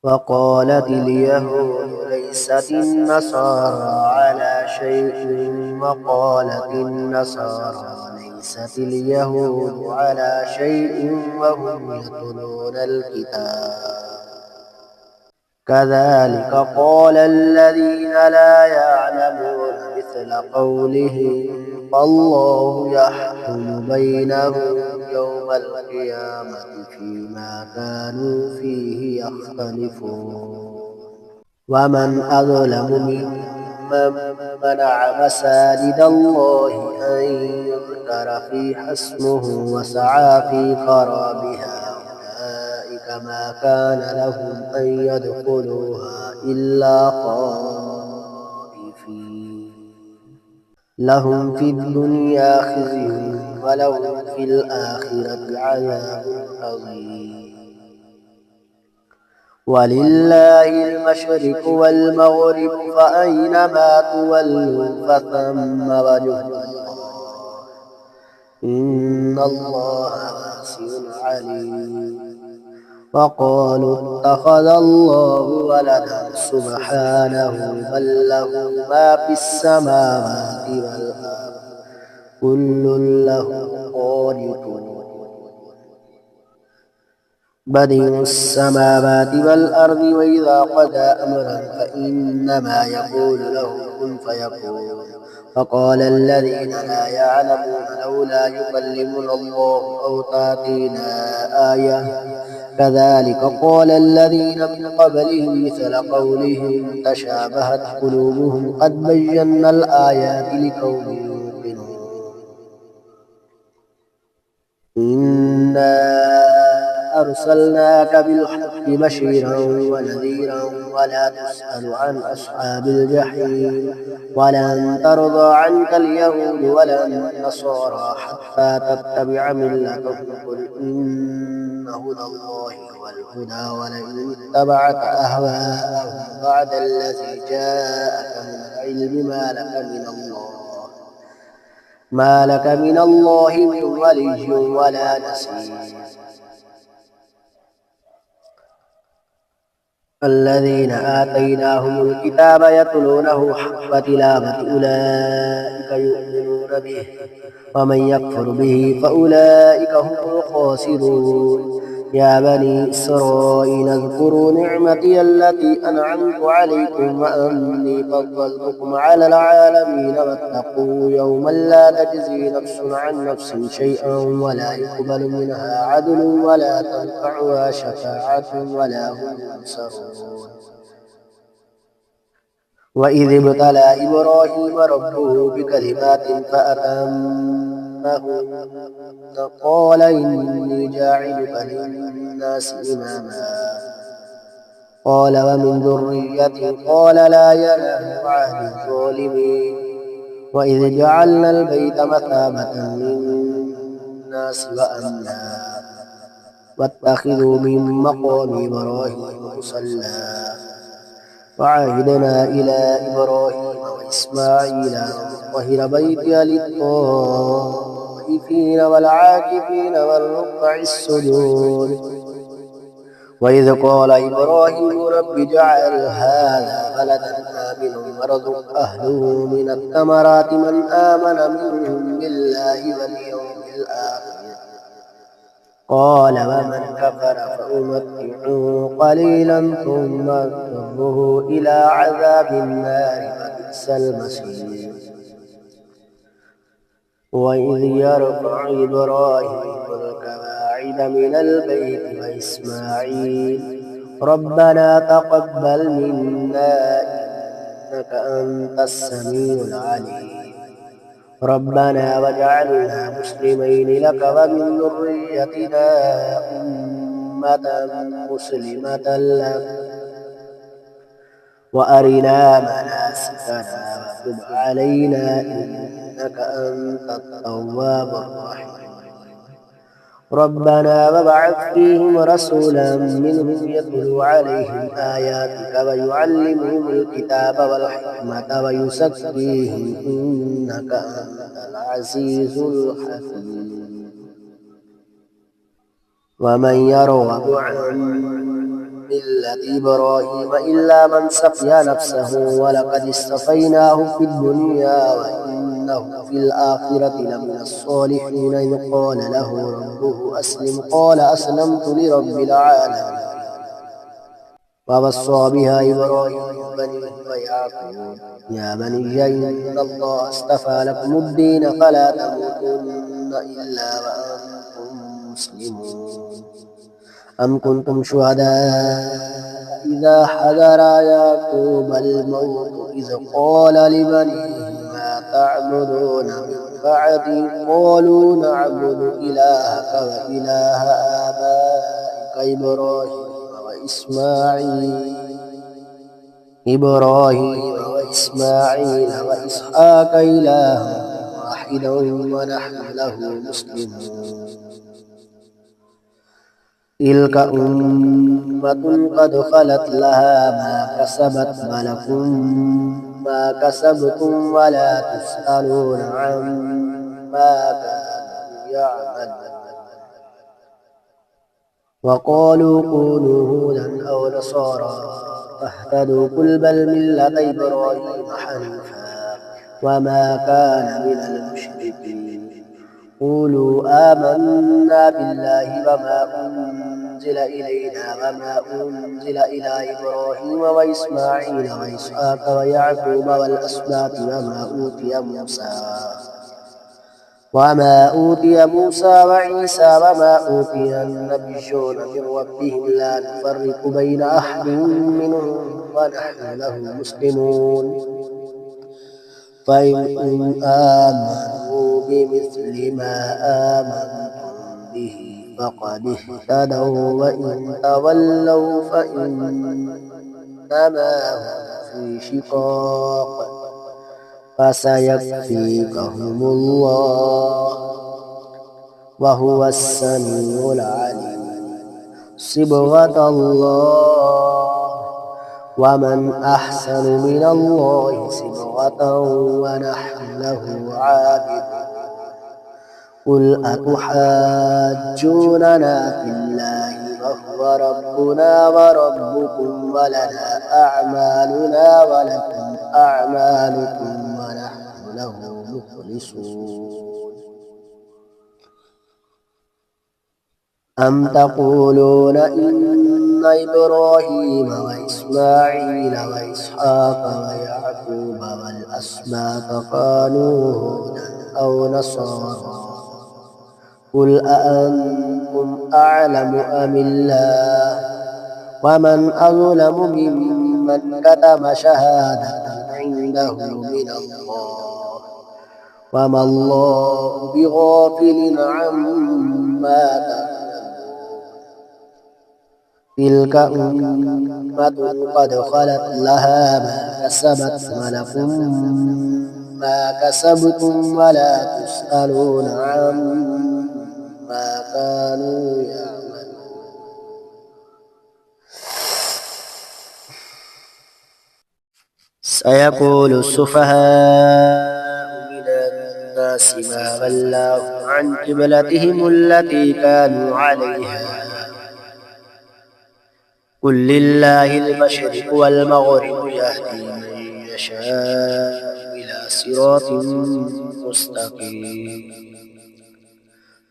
وقالت اليهود ليست النصارى على شيء وقالت النصارى ليست اليهود على شيء وهم يتلون الكتاب كذلك قال الذين لا يعلمون مثل قولهم فالله يحكم بينهم يوم القيامة فيما كانوا فيه يختلفون ومن أظلم ممن منع مساجد الله أن يذكر فيها اسمه وسعى في خرابها أولئك ما كان لهم أن يدخلوها إلا خائفين لهم في الدنيا خزي ولهم في الآخرة عذاب عظيم ولله المشرق والمغرب فأينما تولوا فثم وجه الله إن الله واسع عليم وقالوا اتخذ الله ولدا سبحانه بل له ما في السماوات والأرض كل له قانتون بديع السماوات والأرض وإذا قضى أمرا فإنما يقول له كن فيكون فقال الذين لا يعلمون لولا يكلمنا الله أو تأتينا آية كذلك قال الذين من قبلهم مثل قولهم تشابهت قلوبهم قد بينا الآيات لقوم يوقنون إنا أرسلناك بالحق بشيرا ونذيرا ولا تسأل عن أصحاب الجحيم ولن ترضى عنك اليهود ولا النصارى حتى تتبع ملتهم قل إن هدى الله هو الهدى ولئن اتبعت أهواءهم بعد الذي جاءك من العلم ما لك من الله من ولي ولا نصير الذين آتيناهم الكتاب يتلونه حق تلاوته أولئك يؤمنون به ومن يكفر به فأولئك هم الخاسرون يا بني إسرائيل اذكروا نعمتي التي أنعمت عليكم وأني فضلتكم على العالمين واتقوا يوما لا تجزي نفس عن نفس شيئا ولا يقبل منها عدل ولا تنفعها شفاعة ولا هم ينصرون وإذ ابتلى إبراهيم ربه بكلمات فأتمهن قال إني جاعلك للناس إماما قال ومن ذريتي قال لا ينال عهد الظالمين وإذ جعلنا البيت مثابة للناس وأمنا واتخذوا من مقام إبراهيم مصلى وعهدنا إلى إبراهيم وإسماعيل أن طهر بيتي للطائفين والعاكفين والركع السجود وإذ قال إبراهيم رب اجعل هذا بلدا آمنا وارزق أهله من الثمرات من آمن منهم بالله واليوم الآخر قال ومن كفر فأمتعه قليلا ثم أضطره إلى عذاب النار وبئس المصير وإذ يرفع إبراهيم القواعد من البيت وإسماعيل ربنا تقبل منا إنك أنت السميع العليم ربنا واجعلنا مسلمين لك ومن ذريتنا أمة مسلمة لك وأرنا مناسكنا وتب علينا إنك أنت التواب الرحيم ربنا وابعث فيهم رسولا منهم يتلو عليهم آياتك ويعلمهم الكتاب والحكمة ويزكيهم إنك أنت العزيز الحكيم ومن يرغب عن ملة إبراهيم إلا من سفي نفسه ولقد اصطفيناه في الدنيا وإنه في الآخرة لمن الصالحين إذ قال له ربه أسلم قال أسلمت لرب العالمين ووصى بها إبراهيم بنيه ويعقوب يا بني إن الله اصطفى لكم الدين فلا تموتن إلا وأنتم مسلمون أم كنتم شهداء إذا حضر يعقوب الموت إذ قال لبنيه ما تعبدون من بعدي قالوا نعبد إلهك وإله آبائك إبراهيم وإسماعيل وإسحاق إلها واحدا ونحن له مسلمون تلك أمة قد خلت لها ما كسبت ولكم ما كسبتم ولا تسألون عما كانوا يعملون وقالوا كونوا هودا أو نصارى تهتدوا قل بل ملة إبراهيم حنيفا وما كان من المشركين قولوا آمنا بالله وما أنزل إلينا وما أنزل إلى إبراهيم وإسماعيل وإسحاق ويعقوب والأسباط وما أوتي موسى وعيسى وما أوتي النبيون من ربهم لا نفرق بين أحد منهم ونحن له مسلمون فإن آمنوا بمثل ما آمنتم به فقد اهتدوا وإن تولوا فإنما هم في شقاق فسيكفيكهم الله وهو السميع العليم صبغة الله ومن أحسن من الله صبغة ونحن له عابدون قل أتحاجوننا في الله وهو ربنا وربكم ولنا أعمالنا ولكم أعمالكم ونحن له مخلصون أم تقولون إن إبراهيم وإسماعيل وإسحاق ويعقوب والأسباط كانوا هودا أو نصارى قل أأنتم أعلم أم الله ومن أظلم ممن كتم شهادة عنده من الله وما الله بغافل عما تعملون تلك أمة قد خلت لها ما كسبت ولكم ما كسبتم ولا تسألون عما كانوا يعملون سيقول السفهاء من الناس ما ولاهم عن قبلتهم التي كانوا عليها قل لله المشرق والمغرب يهدي من يشاء إلى صراط مستقيم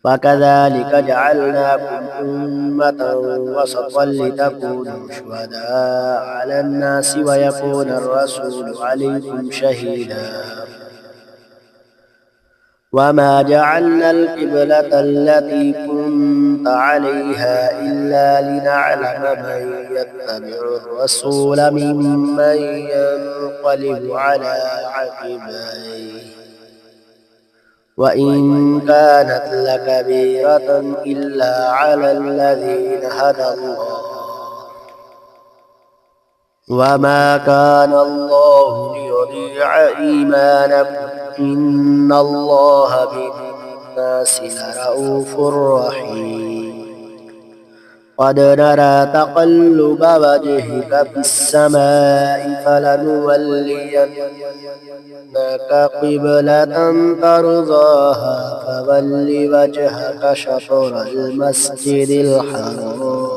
وكذلك جعلناكم أمة وسطا لتكونوا شهداء على الناس ويكون الرسول عليكم شهيدا وما جعلنا القبلة التي كنت عليها إلا لنعلم من يتبع الرسول ممن ينقلب على عقبيه وإن كانت لكبيرة إلا على الذين هدى الله وما كان الله ليضيع إيمانكم إن الله بالناس لرءوف رحيم قد نرى تقلب وجهك في السماء فلنولينك قبلة ترضاها فول وجهك شطر المسجد الحرام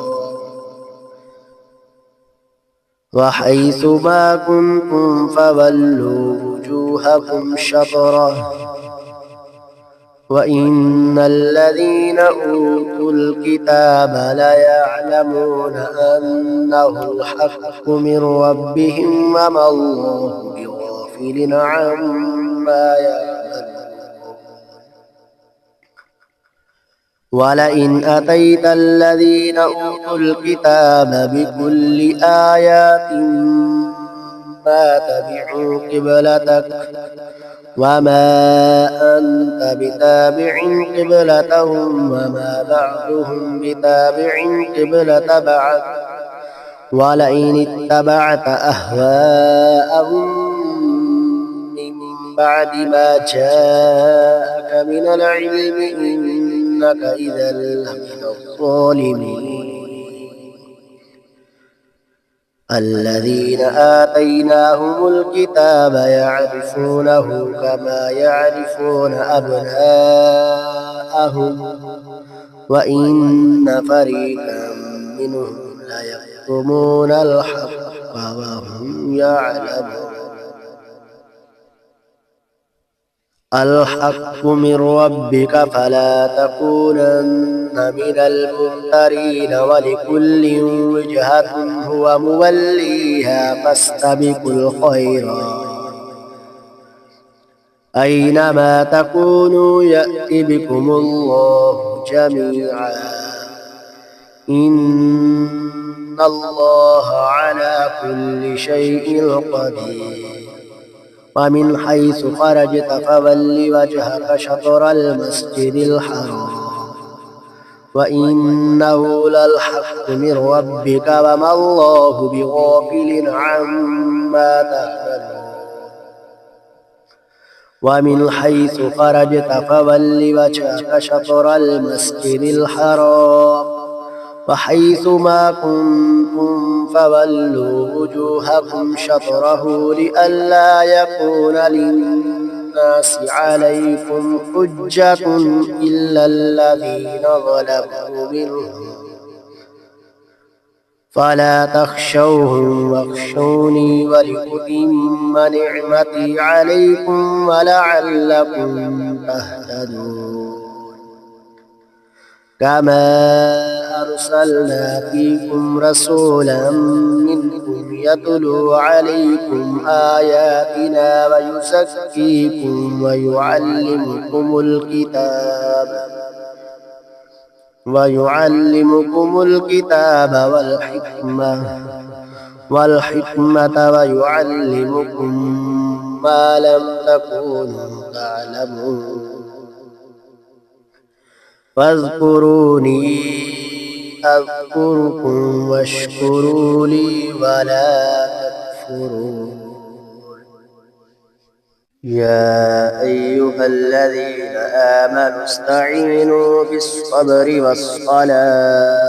وحيث ما كنتم فولوا وجوهكم شطرة وإن الذين أوتوا الكتاب ليعلمون أنه الحق من ربهم وما الله بغافل عما يعملون. ولئن أتيت الذين أوتوا الكتاب بكل آيات ما تبعوا قبلتك وما أنت بتابع قبلتهم وما بعضهم بتابع قبلة بعض ولئن اتبعت أهواءهم من بعد ما جاءك من العلم إنك إذا لمن الظالمين. الذين آتيناهم الكتاب يعرفونه كما يعرفون أبناءهم وإن فريقا منهم ليكتمون الحق وهم يعلمون. الحق من ربك فلا تكونن من الممترين ولكل وجهة هو موليها فاستبقوا الخيرات أينما تكونوا يأت بكم الله جميعا إن الله على كل شيء قدير. ومن حيث خرجت فول وجهك شطر المسجد الحرام وإنه للحق من ربك وما الله بغافل عما تعملون. ومن حيث خرجت فول وجهك شطر المسجد الحرام وحيث ما كنتم فولوا وجوهكم شطره لئلا يكون للناس عليكم حجة إلا الذين ظلموا منهم فلا تخشوهم واخشوني ولأتم نعمتي عليكم ولعلكم تهتدون. كما أرسلنا فيكم رسولا منكم يتلو عليكم آياتنا ويزكيكم ويعلمكم الكتاب والحكمة ويعلمكم ما لم تكونوا تعلمون. فاذكروني أذكركم واشكروا لي ولا تكفرون. يا أيها الذين آمنوا استعينوا بالصبر والصلاة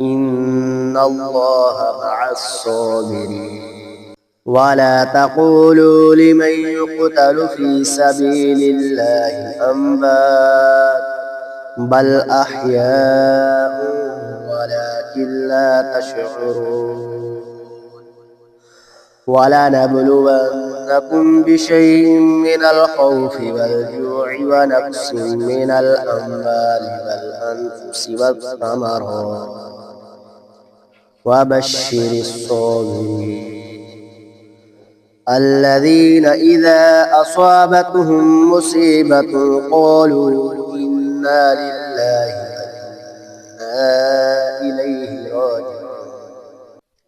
إن الله مع الصابرين. ولا تقولوا لمن يقتل في سبيل الله أموات بل أحياء ولكن لا تشعرون. ولنبلونكم بشيء من الخوف والجوع ونقص من الأموال والأنفس والثمرات وبشر الصابرين الذين إذا أصابتهم مصيبة قالوا إنا لله وإنا إليه راجعون.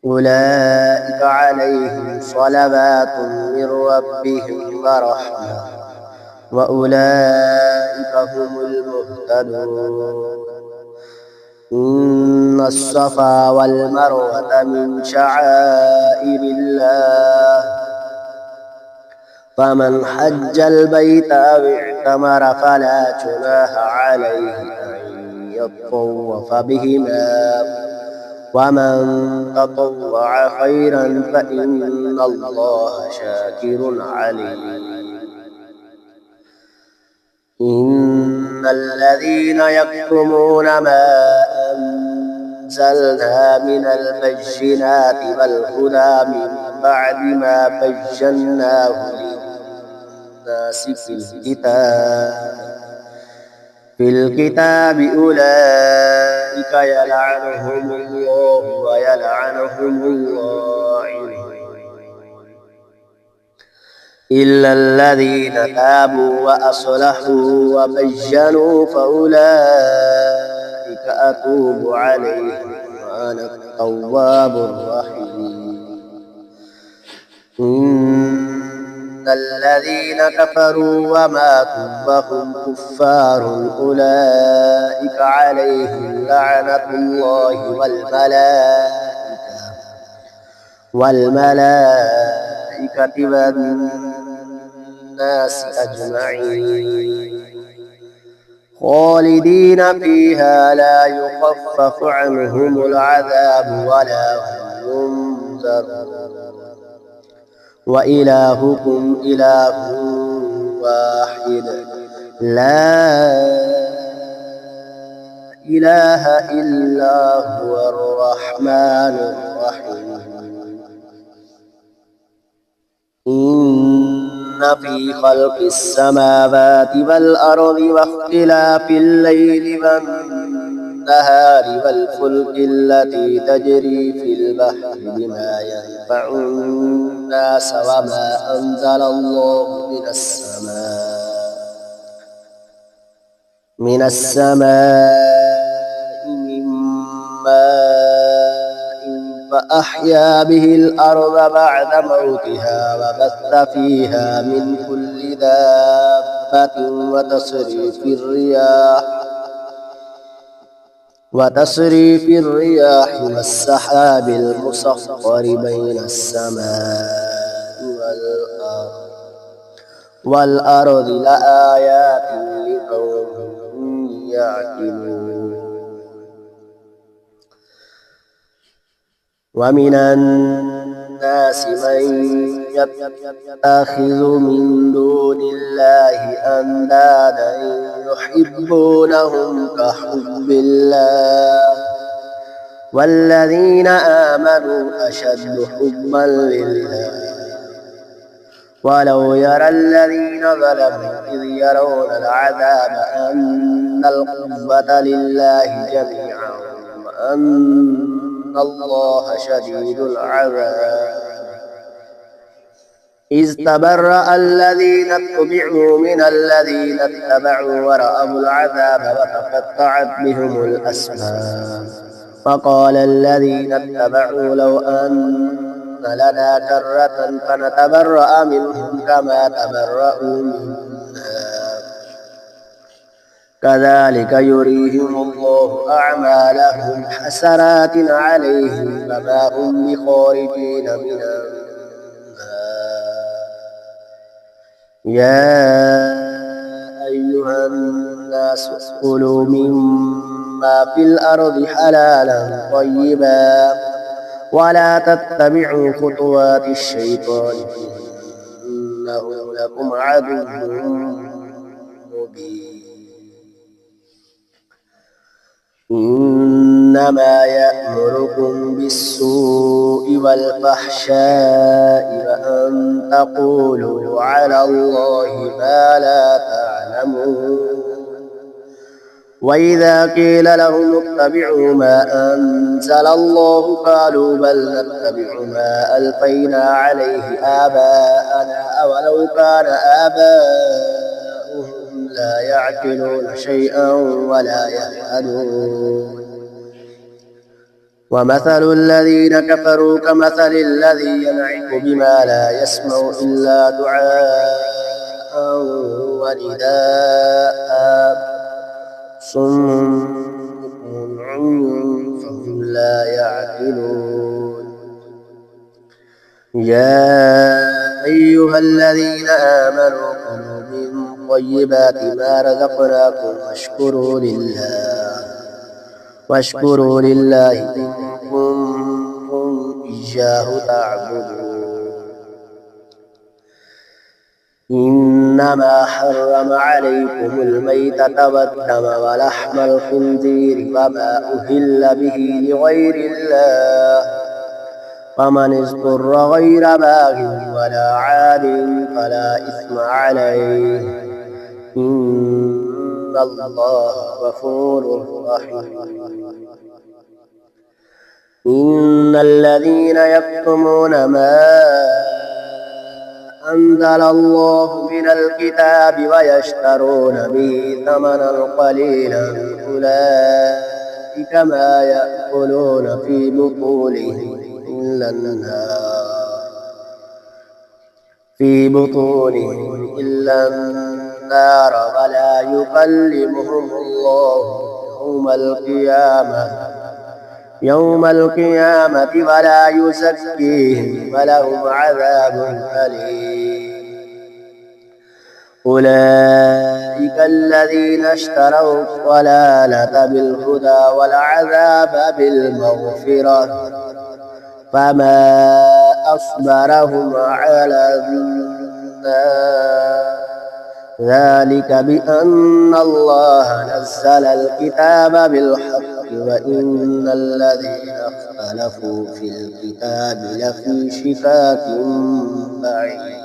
أولئك عليهم صلوات من ربهم ورحمة وأولئك هم المهتدون. إن الصفا والمروة من شعائر الله فمن حج البيت أو اعتمر فلا جناح عليه أن يطوف بهما ومن تطوع خيرا فإن الله شاكر عليم. إن الذين يكتمون ما أنزلنا من البينات والهدى من بعد ما بيناه للناس في الكتاب أولئك يلعنهم الله ويلعنهم اللاعنون إلا الذين تابوا وأصلحوا وبينوا فأولئك أتوب عليهم وأنا التواب الرحيم إن الذين كفروا وماتوا وهم كفار أولئك عليهم لعنة الله والملائكة والناس أجمعين خالدين فيها لا يخفف عنهم العذاب ولا هم ينذرون وإلهكم إله واحد لا إله إلا هو الرحمن الرحيم إن في خلق السماوات والأرض واختلاف الليل والنهار والفلك التي تجري في البحر بما ينفع الناس وما أنزل الله من السماء من ماء فأحيا به الأرض بعد موتها وبث فيها من كل دابة وتصريف الرياح والسحاب المسخر بين السماء والأرض لآيات لقوم يعقلون ومن الناس من يتخذ من دون الله أندادا يحبونهم كحب الله والذين آمنوا أشد حبا لله ولو يرى الذين ظلموا إذ يرون العذاب أن القوة لله جميعا وأن الله شديد العذاب إذ تبرأ الذين اتبعوا من الذين اتبعوا ورأوا العذاب وتقطعت بهم الأسباب فقال الذين اتبعوا لو أن لنا كرة فنتبرأ منهم كما تبرأوا منا كذلك يريهم الله أعمالهم حسرات عليهم وما هم بخارجين من النار يا أيها الناس كلوا مما في الأرض حلالا طيبا ولا تتبعوا خطوات الشيطان إنه لكم عدو مبين إنما يأمركم بالسوء والفحشاء وأن تقولوا على الله ما لا تعلمون وإذا قيل لهم اتبعوا ما أنزل الله قالوا بل نتبع ما ألفينا عليه آباءنا أولو كان آباؤهم لا يعقلون شيئا ولا يهتدون ومثل الذين كفروا كمثل الذي ينعق بما لا يسمع إلا دعاء ونداء صم عمي فهم لا يعقلون يا أيها الذين آمنوا كلوا من طيبات ما رزقناكم واشكروا لله إن كنتم إياه تعبدون إن إنما حرم عليكم الميتة والدم ولحم الخنزير وما أهل به لغير الله فمن اضطر غير باغ ولا عاد فلا إثم عليه إن الله غفور رحيم. إن الذين يكتمون ما أنزل الله من الكتاب ويشترون به ثمنا قليلا أولئك ما يأكلون في بطونهم إلا النار ولا يكلمهم الله يوم القيامة ولا يزكيهم ولهم عذاب أليم. أولئك الذين اشتروا الضلالة بالهدى والعذاب بالمغفرة فما أصبرهم على النار ذلك بأن الله نزل الكتاب بالحق وإن الذين اختلفوا في الكتاب لفي شقاق بعيد.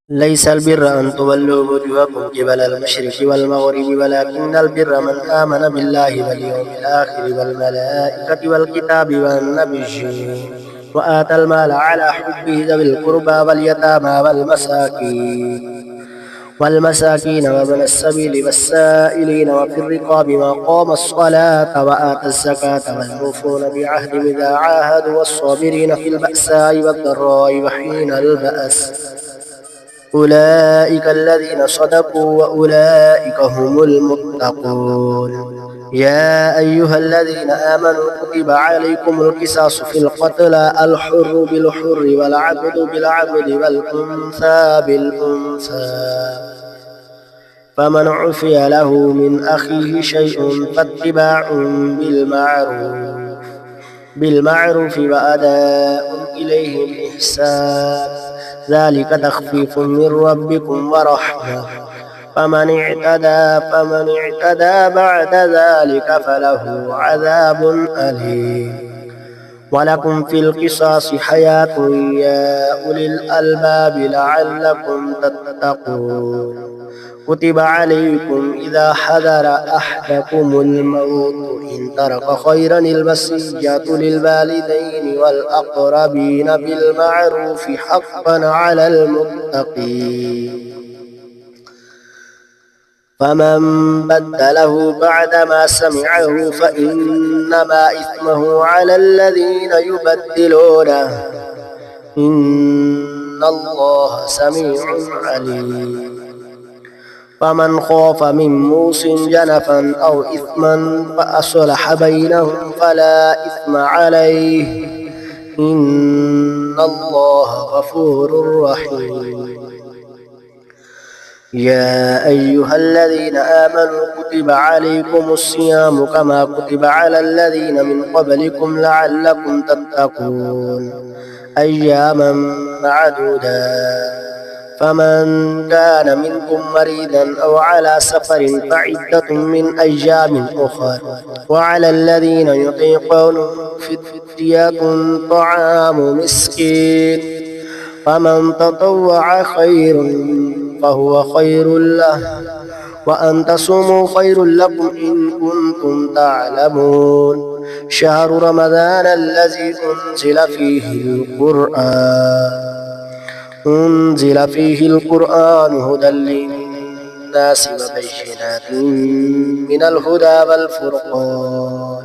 ليس البر أن تولوا وجوهكم قبل المشرق والمغرب ولكن البر من آمن بالله واليوم الآخر والملائكة والكتاب والنبيين وآتى المال على حبه ذوي القربى واليتامى والمساكين وابن السبيل والسائلين وفي الرقاب وأقام الصلاة وآتى الزكاة والموفون بعهدهم إذا عاهدوا والصابرين في البأساء والضراء وحين البأس أولئك الذين صدقوا وأولئك هم المتقون. يا أيها الذين آمنوا كتب عليكم القصاص في القتلى الحر بالحر والعبد بالعبد والأنثى بالأنثى فمن عفي له من أخيه شيء فاتباع بالمعروف وأداء إليه بإحسان ذلك تخفيف من ربكم ورحمة فمن اعتدى بعد ذلك فله عذاب أليم. ولكم في القصاص حياة يا أولي الألباب لعلكم تتقون. كتب عليكم إذا حضر أحدكم الموت إن ترك خيرا الوصية للوالدين والأقربين بالمعروف حقا على المتقين فمن بدله بعدما سمعه فإنما إثمه على الذين يبدلونه إن الله سميع عليم. فمن خاف من موص جنفا أو إثما فأصلح بينهم فلا إثم عليه إن الله غفور رحيم. يا أيها الذين آمنوا كتب عليكم الصيام كما كتب على الذين من قبلكم لعلكم تتقون أياما معدودات فمن كان منكم مريضا أو على سفر فعدة من أيام أخر وعلى الذين يطيقون فدية طعام مسكين فمن تطوع خير فهو خير له وأن تصوموا خير لكم إن كنتم تعلمون. شهر رمضان الذي أنزل فيه القرآن هدى للناس وبينات من الهدى والفرقان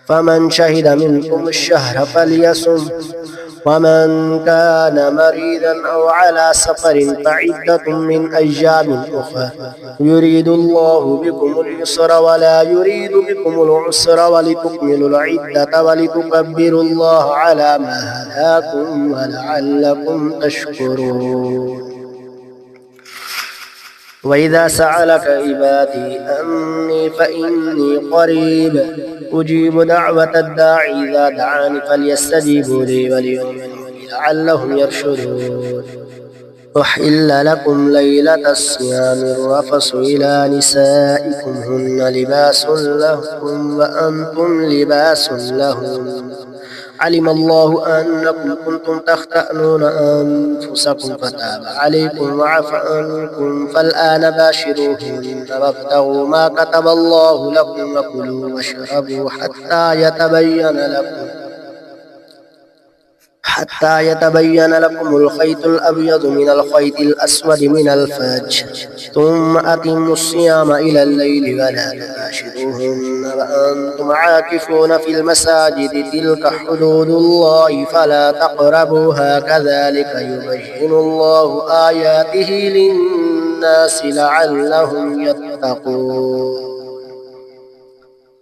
فمن شهد منكم الشهر فليصم ومن كان مريضا أو على سفر فعدة من أيام أخرى يريد الله بكم اليسر ولا يريد بكم العسر ولتكملوا العدة ولتكبروا الله على ما هداكم ولعلكم تشكرون. وإذا سألك عبادي أني فإني قريب أجيب دعوة الداعي إذا دعاني فليستجيبوا لي وليؤمنوا بي لعلهم يرشدون. أحل لكم ليلة الصيام الرفث إلى نسائكم هن لباس لكم وأنتم لباس لهن علم الله أنكم كنتم تختأنون أنفسكم فتاب عليكم وعفى عنكم فالآن باشروهن وابتغوا ما كتب الله لكم وكلوا واشربوا حتى يتبين لكم الخيط الأبيض من الخيط الأسود من الفجر ثم أتموا الصيام إلى الليل ولا تباشروهن وأنتم عاكفون في المساجد تلك حدود الله فلا تقربوها كذلك يبين الله آياته للناس لعلهم يتقون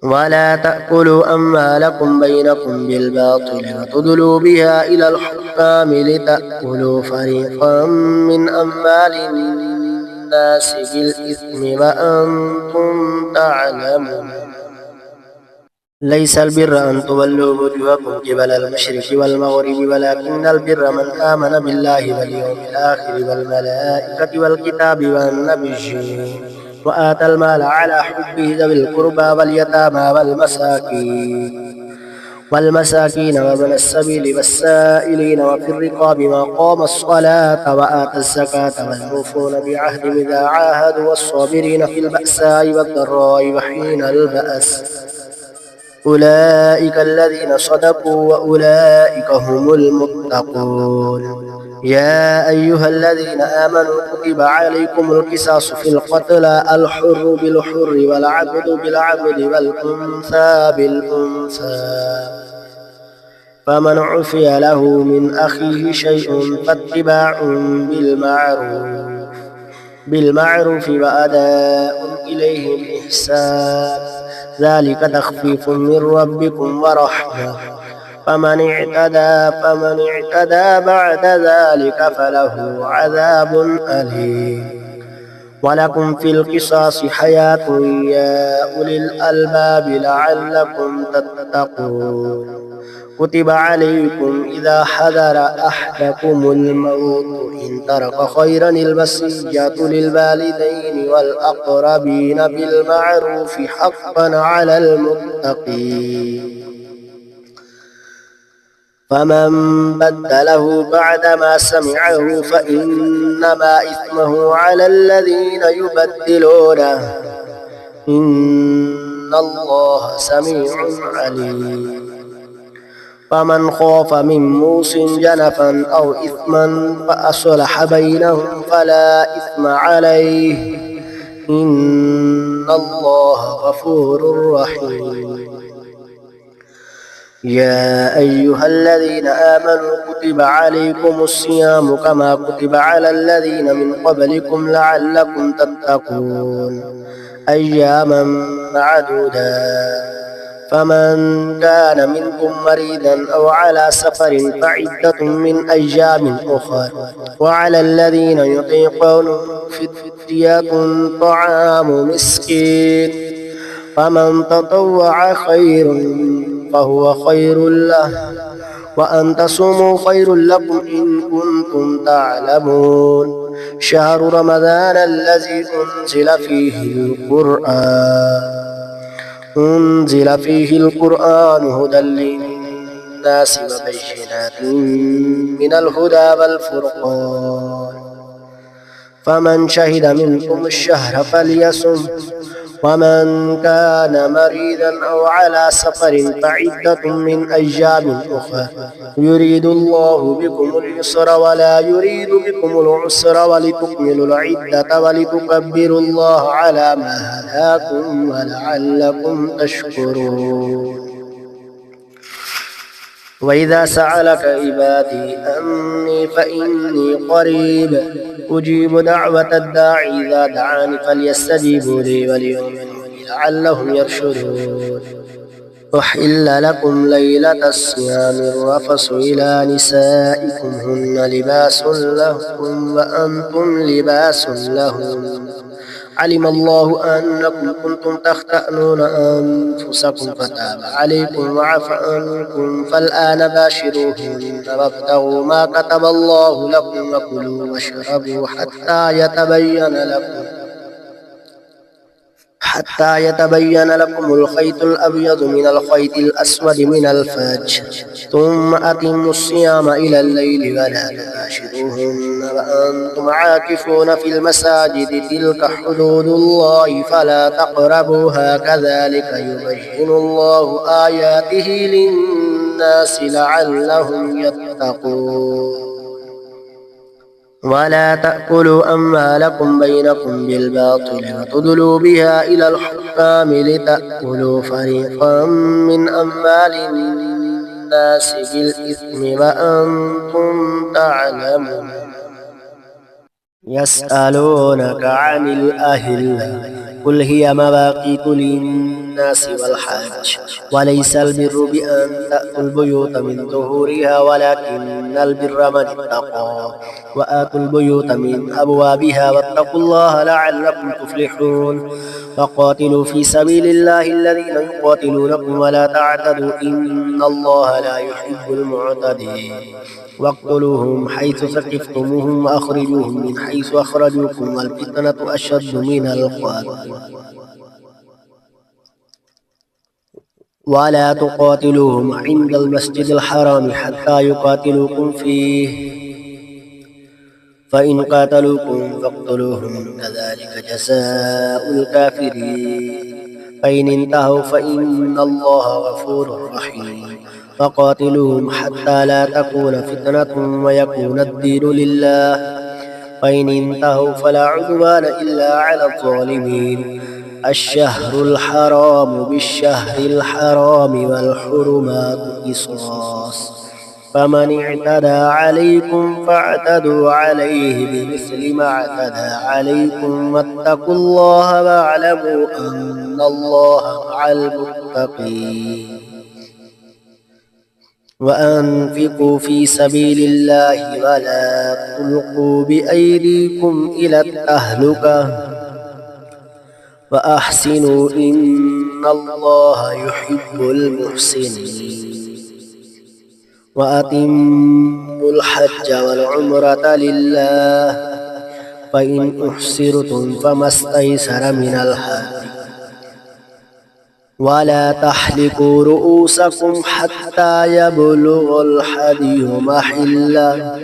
ولا تأكلوا أموالكم بينكم بالباطل وتدلوا بها إلى الحكام لتأكلوا فريقا من أموال الناس بالإثم وأنتم تعلمون ليس البر أن تولوا وجوهكم قبل المشرق والمغرب ولكن البر من آمن بالله واليوم الآخر والملائكة والكتاب والنبيين وآتى المال على حبه ذوي القربى واليتامى والمساكين وابن السبيل والسائلين وفي الرقاب وأقام الصلاة وآتى الزكاة والموفون بعهدهم إذا عاهدوا والصابرين في البأساء والضراء وحين البأس أولئك الذين صدقوا وأولئك هم المتقون يا أيها الذين آمنوا كتب عليكم القصاص في القتلى الحر بالحر والعبد بالعبد والأنثى بالأنثى فمن عفي له من أخيه شيء فاتباع بالمعروف وأداء إليه بإحسان ذلك تخفيف من ربكم ورحمة فمن اعتدى بعد ذلك فله عذاب أليم ولكم في القصاص حياة يا أولي الألباب لعلكم تتقون كتب عليكم إذا حضر أحدكم الموت إن ترك خيرا الوصية للوالدين والأقربين بالمعروف حقا على المتقين فمن بدله بعدما سمعه فإنما إثمه على الذين يبدلونه إن الله سميع عليم فمن خاف من موص جنفا أو إثما فأصلح بينهم فلا إثم عليه إن الله غفور رحيم يا أيها الذين آمنوا كتب عليكم الصيام كما كتب على الذين من قبلكم لعلكم تتقون أياما معدودات فمن كان منكم مريضا أو على سفر فعدة من أيام أخر وعلى الذين يطيقون فدية طعام مسكين فمن تطوع خير فهو خير له وأن تصوموا خير لكم إن كنتم تعلمون شهر رمضان الذي أنزل فيه القرآن هدى للناس وبينات من الهدى والفرقان فمن شهد منكم الشهر فليصم ومن كان مريضا أو على سفر فعدة من أيام أخرى يريد الله بكم اليسر ولا يريد بكم العسر ولتكملوا العدة ولتكبروا الله على ما هداكم ولعلكم تشكرون وإذا سألك عبادي أني فإني قريب أجيب دعوة الداعي إذا دعاني فليستجيبوا لي وليؤمنوا بي لعلهم يرشدون أحل لكم ليلة الصيام الرفث إلى نسائكم هن لباس لكم وأنتم لباس لهن علم الله أنكم كنتم تختأنون أنفسكم فتاب عليكم وعفى عنكم فالآن باشروهن وابتغوا ما كتب الله لكم وكلوا واشربوا حتى يتبين لكم الخيط الأبيض من الخيط الأسود من الفجر ثم أتموا الصيام إلى الليل ولا تباشروهن وأنتم عاكفون في المساجد تلك حدود الله فلا تقربوها كذلك يبين الله آياته للناس لعلهم يتقون ولا تأكلوا أموالكم بينكم بالباطل وتدلوا بها إلى الحكام لتأكلوا فريقا من أموال الناس بالإثم وأنتم تعلمون يسألونك عن الأهلة قل هي مواقيت للناس والحج وليس البر بأن تأتوا البيوت من ظهورها ولكن البر من اتقى وآتوا البيوت من أبوابها واتقوا الله لعلكم تفلحون فقاتلوا في سبيل الله الذين يقاتلونكم ولا تعتدوا إن الله لا يحب المعتدين واقتلوهم حيث ثقفتموهم وأخرجوهم من حيث أخرجوكم والفتنة أشد من القتل ولا تقاتلوهم عند المسجد الحرام حتى يقاتلوكم فيه فإن قاتلوكم فاقتلوهم كذلك جزاء الكافرين فإن انتهوا فإن الله غفور رحيم فقاتلوهم حتى لا تكون فتنة ويكون الدين لله فإن انتهوا فلا عدوان إلا على الظالمين الشهر الحرام بالشهر الحرام والحرمات قصاص فمن اعتدى عليكم فاعتدوا عليه بمثل ما اعتدى عليكم واتقوا الله واعلموا أن الله مع المتقين وأنفقوا في سبيل الله ولا تلقوا بأيديكم إلى التهلكة وأحسنوا إن الله يحب المحسنين وأتموا الحج والعمرة لله فإن أحصرتم فما استيسر من الهدي ولا تحلقوا رؤوسكم حتى يبلغ الهدي محله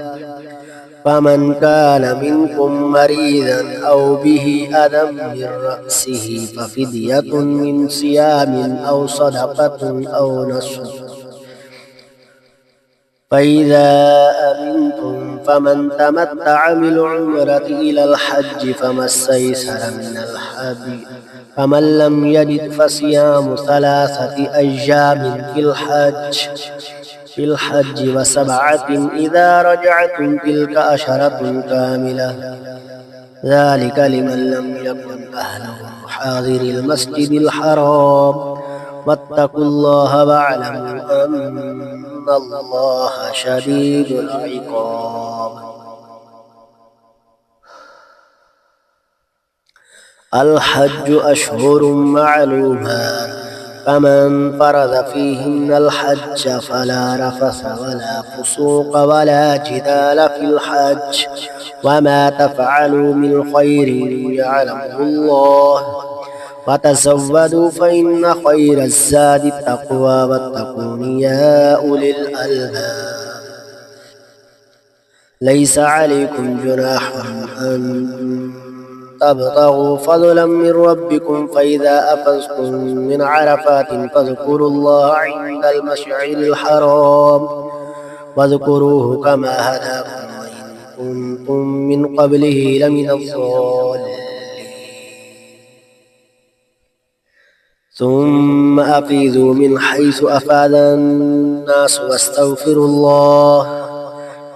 فمن كان منكم مريضا أو به أذى من رأسه ففدية من صيام أو صدقة أو نسك فإذا أمنتم فمن تمتع بالعمرة إلى الحج فما استيسر من الهدي فمن لم يجد فصيام 3 أيام في الحج وسبعة إذا رجعتم تلك 10 كاملة ذلك لمن لم يكن أهله حاضر المسجد الحرام واتقوا الله واعلموا أن الله شديد العقاب الحج أشهر معلومات فمن فرض فيهن الحج فلا رفث ولا فسوق ولا جدال في الحج وما تفعلوا من خير يعلمه الله وتزودوا فإن خير الزاد التقوى واتقون يا أولي الألباب ليس عليكم جناح أن تبتغوا فضلا من ربكم فإذا أفضتم من عرفات فاذكروا الله عند المشعر الحرام واذكروه كما هداكم وإن كنتم من قبله لمن الضالين ثم أفيضوا من حيث أفاض الناس واستغفروا الله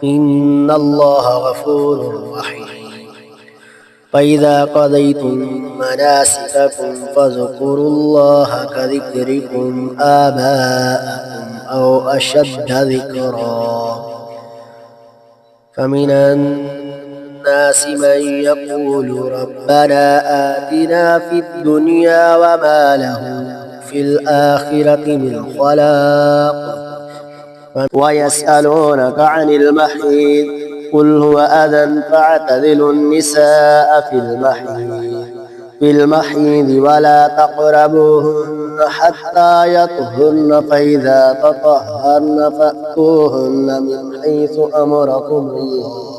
إن الله غفور رحيم فإذا قضيتم مناسككم فاذكروا الله كذكركم آباءكم أو أشد ذكرا فمن الناس من يقول ربنا آتنا في الدنيا وما له في الآخرة من خلاق ويسألونك عن المحيض قل هو أذى فاعتزلوا النساء في المحيض ولا تقربوهن حتى يطهرن فإذا تطهرن فأتوهن من حيث أمركم الله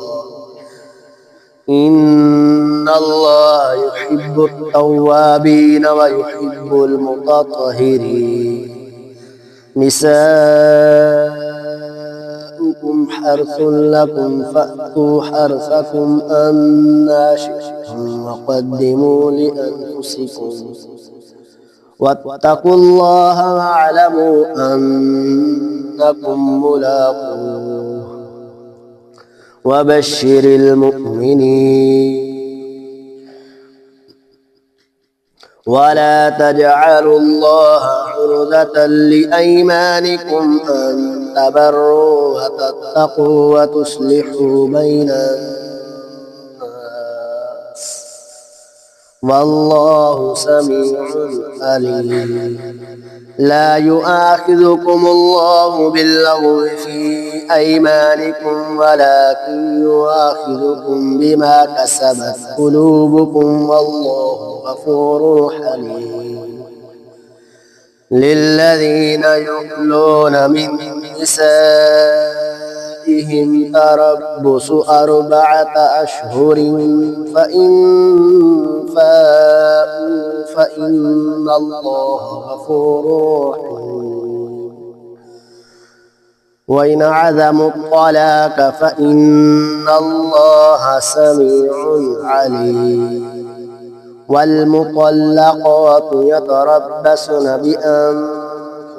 إن الله يحب التوابين ويحب المتطهرين نساؤكم حرث لكم فأتوا حرثكم أنى شئتم وقدموا لأنفسكم واتقوا الله واعلموا أنكم ملاقوه وبشر المؤمنين ولا تجعلوا الله عرضة لأيمانكم أن تبروا وتتقوا وتصلحوا بين الناس والله سميع عليم لا يؤاخذكم الله باللغو في أيمانكم ولكن يؤاخذكم بما كسبت قلوبكم والله غفور حليم للذين يؤلون من نسائهم تربص 4 أشهر فإن فاءوا فإن الله غفور رحيم وإن عزموا الطلاق فإن الله سميع عليم والمطلقات يتربصن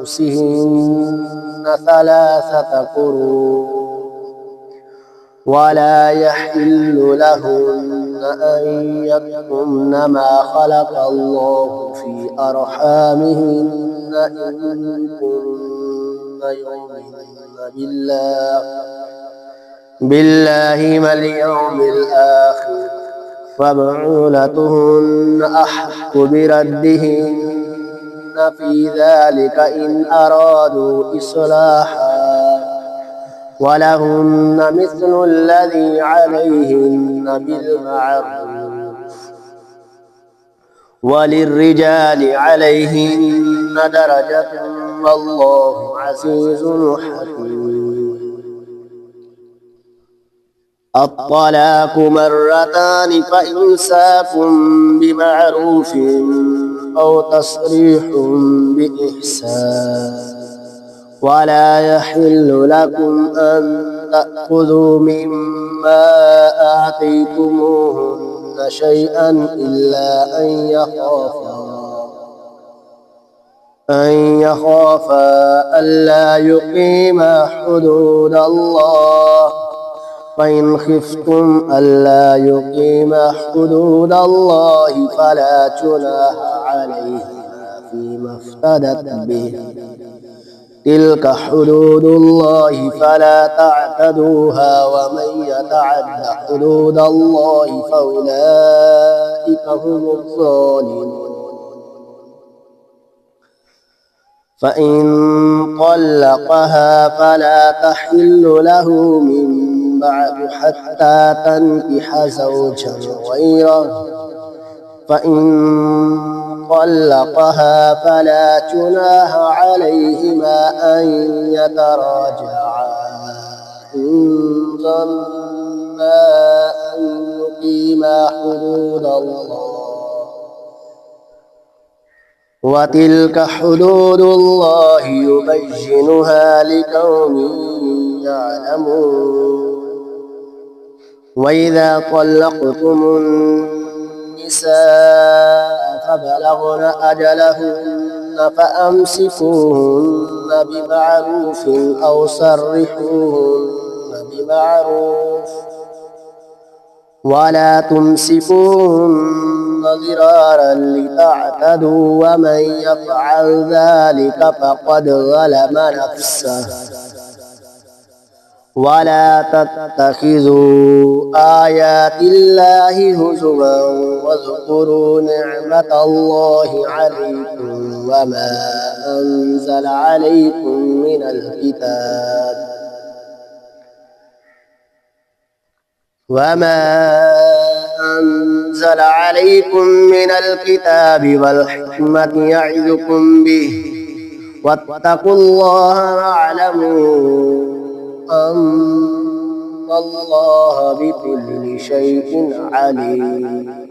بأنفسهن 3 قروء ولا يحل لهن أن يكتمن ما خلق الله في أرحامهن إن كن يؤمن بالله واليوم الآخر فبعولتهن أحق بردهن في ذلك إن أرادوا إصلاحا ولهن مثل الذي عليهن بالمعروف وللرجال عليهن درجة والله عزيز حكيم الطلاق 2 فإمساك بمعروف أو تصريح بإحسان ولا يحل لكم أن تأخذوا مما آتيتموهن شيئا إلا أن يخافا ألا يقيما حدود الله فإن خفتم ألا يقيما حدود الله فلا جناح عليهما فيما افتدت به تلك حدود الله فلا تعتدوها ومن يتعد حدود الله فأولئك هم الظالمون فإن طلقها فلا تحل له من بعد حتى تنكح زوجا غيره فإن طلقها فلا جناح عليهما أن يتراجعا إن ظنا أن يقيما حدود الله وتلك حدود الله يبينها لقوم يعلمون وإذا طلقتم النساء فبلغن أجلهن فأمسكوهن بمعروف أو سرحوهن بمعروف ولا تمسكوهن ضرارا لتعتدوا ومن يفعل ذلك فقد ظلم نفسه ولا تتخذوا آيات الله هزوا واذكروا نعمة الله عليكم أنزل عليكم من الكتاب وما أنزل عليكم من الكتاب والحكمة يعظكم به واتقوا الله واعلموا أن الله بكل شيء عليم.